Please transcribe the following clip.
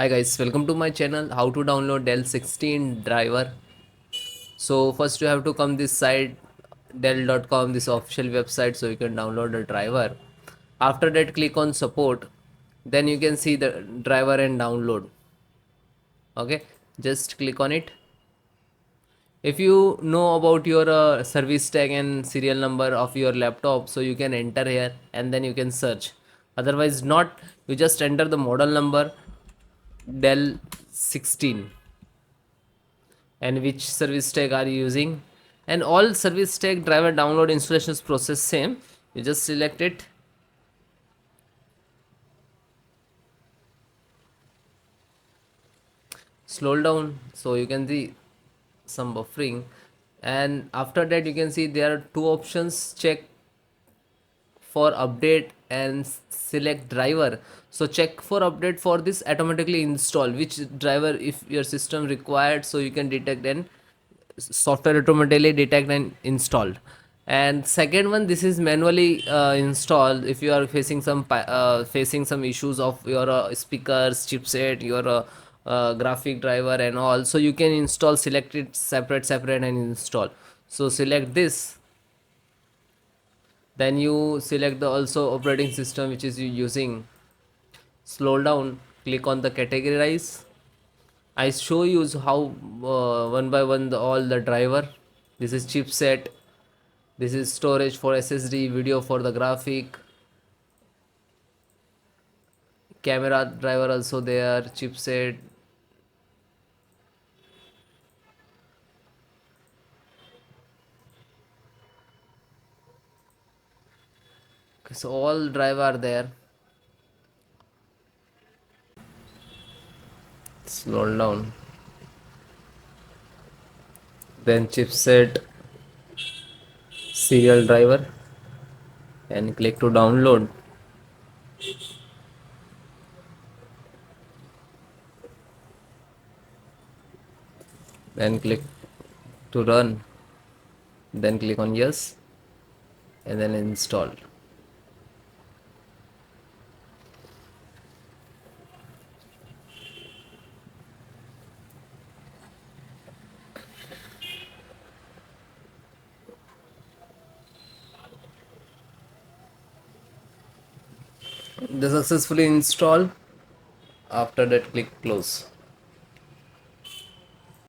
Hi guys, welcome to my channel. How to download Dell 16 driver. So first you have to come this site dell.com, this official website, so you can download the driver. After that click on support, then you can see the driver and download. Okay, just click on it. If you know about your service tag and serial number of your laptop, so you can enter here and then you can search. Otherwise not, you just enter the model number Dell 16 and which service tag are you using, and all service tag driver download installations process same. You just select it, scroll down so you can see some buffering, and after that you can see there are two options: check for update and select driver. So check for update for this automatically install which driver if your system required, so you can detect and software automatically detect and installed. And second one, this is manually installed if you are facing facing some issues of your speakers, chipset, your graphic driver and all, so you can install, select it separate and install. So select this, then you select the also operating system which is you using. Slow down, click on the categorize. I show you how one by one all the driver. This is chipset, this is storage for SSD, video for the graphic, camera driver also there, chipset. So all driver are there. Scroll down, then chipset serial driver and click to download. Then click to run, then click on yes and then install. The successfully install. After that click close.